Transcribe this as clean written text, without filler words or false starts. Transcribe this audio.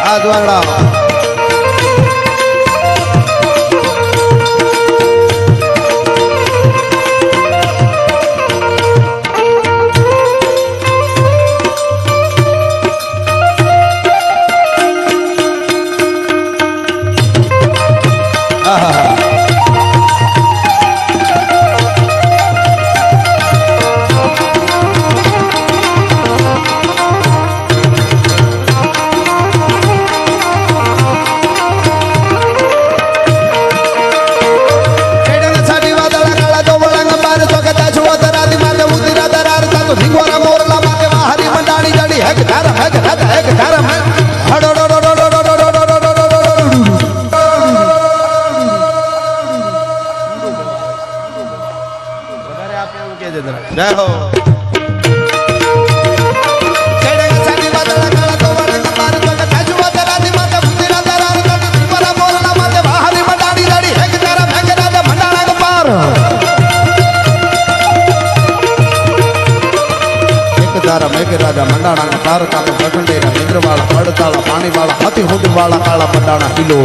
હાથ વાળા जय हो राजा मंडाणा पार कालो प्रखंडे इंद्र वाला पड़ताला पानी वाला हाथी हुड वाला काला मंडाणा किलो